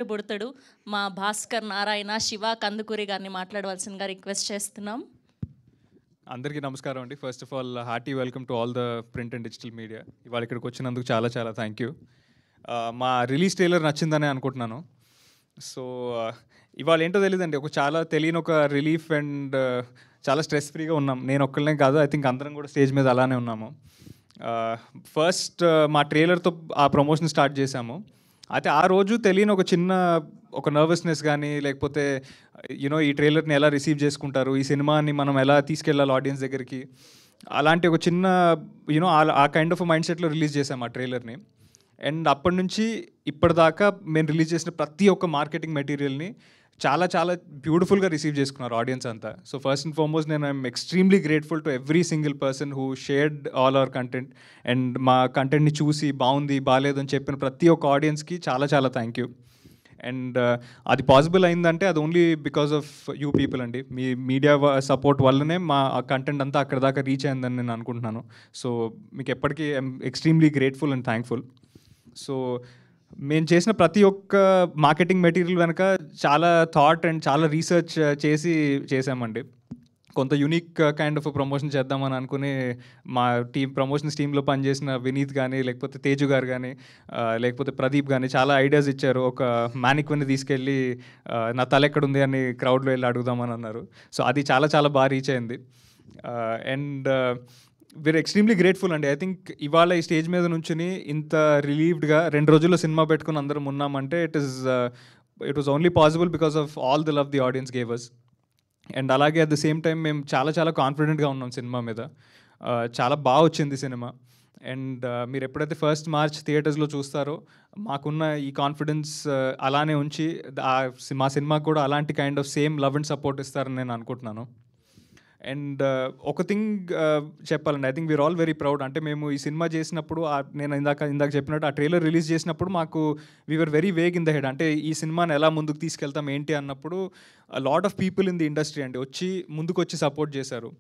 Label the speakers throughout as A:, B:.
A: బుడతడు మా భాస్కర్ నారాయణ శివ కందుకూరి గారిని మాట్లాడవలసిందిగా రిక్వెస్ట్ చేస్తున్నాం.
B: అందరికీ నమస్కారం అండి. First of all hearty welcome to all the print and digital media. ఇవాళ ఇక్కడికి వచ్చినందుకు చాలా చాలా థ్యాంక్ యూ. మా రిలీజ్ ట్రైలర్ నచ్చిందని అనుకుంటున్నాను. సో ఇవాళ ఏంటో తెలియదండి, ఒక చాలా తెలియని ఒక రిలీఫ్ అండ్ చాలా స్ట్రెస్ ఫ్రీగా ఉన్నాం. నేను ఒక్కళ్ళనే కాదు, ఐ థింక్ అందరం కూడా స్టేజ్ మీద అలానే ఉన్నాము. ఫస్ట్ మా ట్రైలర్తో ఆ ప్రమోషన్ స్టార్ట్ చేశాము. అయితే ఆ రోజు తెలియని ఒక చిన్న నర్వస్నెస్ కానీ, లేకపోతే యూనో ఈ ట్రైలర్ని ఎలా రిసీవ్ చేసుకుంటారు, ఈ సినిమాని మనం ఎలా తీసుకెళ్ళాలి ఆడియన్స్ దగ్గరికి, అలాంటి ఒక చిన్న యూనో ఆ కైండ్ ఆఫ్ మైండ్ సెట్లో రిలీజ్ చేసాము ఆ ట్రైలర్ని. అండ్ అప్పటి నుంచి ఇప్పటిదాకా మేము రిలీజ్ చేసిన ప్రతి ఒక్క మార్కెటింగ్ మెటీరియల్ని చాలా చాలా బ్యూటిఫుల్గా రిసీవ్ చేసుకున్నారు ఆడియన్స్ అంతా. సో ఫస్ట్ అండ్ ఫార్మోస్ట్ నేను I'm extremely grateful to every single person who shared all our content. And మా కంటెంట్ని చూసి బాగుంది బాగాలేదు అని చెప్పిన ప్రతి ఒక్క ఆడియన్స్కి చాలా చాలా థ్యాంక్ యూ. అండ్ అది పాసిబుల్ అయిందంటే అది only because of you people అండి. మీ మీడియా సపోర్ట్ వల్లనే మా కంటెంట్ అంతా అక్కడ దాకా రీచ్ అయిందని నేను అనుకుంటున్నాను. సో మీకు ఎప్పటికీ I'm extremely grateful and thankful. So మేము చేసిన ప్రతి ఒక్క మార్కెటింగ్ మెటీరియల్ వెనక చాలా థాట్ అండ్ చాలా రీసెర్చ్ చేసి చేసామండి. కొంత యూనిక్ కైండ్ ఆఫ్ ప్రమోషన్ చేద్దామని అనుకుని మా ప్రమోషన్స్ టీంలో పనిచేసిన వినీత్ కానీ, లేకపోతే తేజు గారు కానీ, లేకపోతే ప్రదీప్ కానీ చాలా ఐడియాస్ ఇచ్చారు. ఒక మ్యానిక్వన్ని తీసుకెళ్ళి నా తల ఎక్కడుంది అని క్రౌడ్లో వెళ్ళి అడుగుదామని అన్నారు. సో అది చాలా చాలా బాగా రీచ్ అయింది. అండ్ వీఆర్ ఎక్స్ట్రీమ్లీ గ్రేట్ఫుల్ అండి. ఐ థింక్ ఇవాళ ఈ స్టేజ్ మీద నుంచుని ఇంత రిలీవ్డ్గా 2 రోజుల్లో సినిమా పెట్టుకుని అందరం ఉన్నామంటే it was only possible because of all the love the audience gave us. And అలాగే అట్ ద సేమ్ టైం మేము చాలా చాలా కాన్ఫిడెంట్గా ఉన్నాం సినిమా మీద. చాలా బాగా వచ్చింది సినిమా. అండ్ మీరు ఎప్పుడైతే 1 మార్చ్ థియేటర్స్లో చూస్తారో మాకున్న ఈ కాన్ఫిడెన్స్ అలానే ఉంచి మా సినిమాకి కూడా అలాంటి kind of same love and support ఇస్తారని నేను అనుకుంటున్నాను. అండ్ ఒక థింగ్ చెప్పాలండి, I think we are all very proud. అంటే మేము ఈ సినిమా చేసినప్పుడు నేను ఇందాక చెప్పినట్టు ఆ ట్రైలర్ రిలీజ్ చేసినప్పుడు మాకు we are very vague in the head. అంటే ఈ సినిమాని ఎలా ముందుకు తీసుకెళ్తాం ఏంటి అన్నప్పుడు lot of people in the industry అండి ముందుకు వచ్చి సపోర్ట్ చేశారు.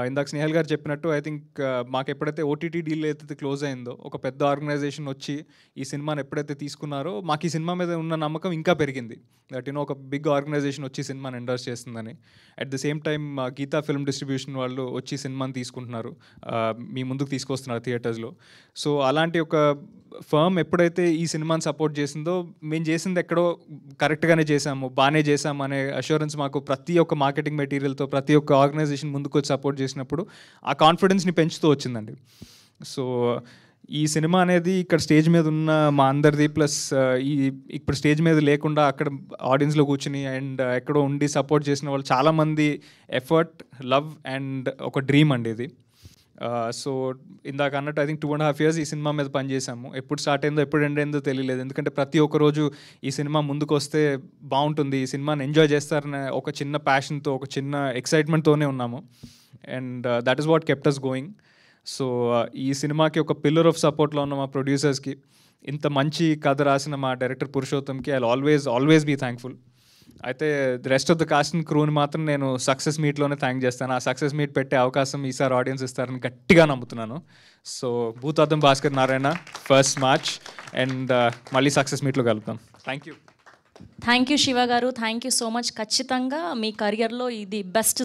B: ఇందాక స్నేహల్ గారు చెప్పినట్టు ఐ థింక్ మాకు ఎప్పుడైతే ఓటీటీ డీల్ అయితే క్లోజ్ అయిందో, ఒక పెద్ద ఆర్గనైజేషన్ వచ్చి ఈ సినిమాని ఎప్పుడైతే తీసుకున్నారో మాకు ఈ సినిమా మీద ఉన్న నమ్మకం ఇంకా పెరిగింది. దట్ ఒక బిగ్ ఆర్గనైజేషన్ వచ్చి సినిమాని ఎండర్స్ చేస్తుందని. At the same time Geetha film distribution వాళ్ళు వచ్చి సినిమాని తీసుకుంటున్నారు, మీ ముందుకు తీసుకొస్తున్నారు థియేటర్స్లో. సో అలాంటి ఒక ఫర్మ్ ఎప్పుడైతే ఈ సినిమాని సపోర్ట్ చేసిందో, మేము చేసింది ఎక్కడో కరెక్ట్గానే చేసాము, బాగానే చేసాము అనే అష్యూరెన్స్ మాకు ప్రతి ఒక్క మార్కెటింగ్ మెటీరియల్తో ప్రతి ఒక్క ఆర్గనైజేషన్ ముందుకు వచ్చి సపోర్ట్ చేసినప్పుడు ఆ కాన్ఫిడెన్స్ని పెంచుతూ వచ్చిందండి. సో ఈ సినిమా అనేది ఇక్కడ స్టేజ్ మీద ఉన్న మా అందరిది, ప్లస్ ఇప్పుడు స్టేజ్ మీద లేకుండా అక్కడ ఆడియన్స్లో కూర్చుని అండ్ ఎక్కడో ఉండి సపోర్ట్ చేసిన వాళ్ళు చాలామంది ఎఫర్ట్, లవ్ అండ్ ఒక డ్రీమ్ అండి ఇది. సో ఇందాక అన్నట్టు ఐ థింక్ 2.5 years ఈ సినిమా మీద పనిచేసాము. ఎప్పుడు స్టార్ట్ అయిందో ఎప్పుడు ఎండ్ అయిందో తెలియలేదు. ఎందుకంటే ప్రతి ఒక్క రోజు ఈ సినిమా ముందుకు వస్తే బాగుంటుంది, ఈ సినిమాని ఎంజాయ్ చేస్తారనే ఒక చిన్న ప్యాషన్తో, ఒక చిన్న ఎక్సైట్మెంట్తోనే ఉన్నాము. And that is what kept us going. So ఈ సినిమాకి ఒక పిల్లర్ ఆఫ్ సపోర్ట్లో ఉన్న మా ప్రొడ్యూసర్స్కి, ఇంత మంచి కథ రాసిన మా డైరెక్టర్ పురుషోత్తంకి ఐ ఆల్వేస్ బీ థ్యాంక్ఫుల్. అయితే the rest of the cast and క్రూని మాత్రం నేను సక్సెస్ మీట్లోనే థ్యాంక్ చేస్తాను. ఆ సక్సెస్ మీట్ పెట్టే అవకాశం ఈసారి ఆడియన్స్ ఇస్తారని గట్టిగా నమ్ముతున్నాను. So Bhoothaddam Bhaskar Narayana 1 March and మళ్ళీ సక్సెస్ మీట్లో కలుద్దాం. థ్యాంక్ యూ
A: శివ గారు, థ్యాంక్ యూ సో మచ్. ఖచ్చితంగా మీ కెరియర్లో ఇది బెస్ట్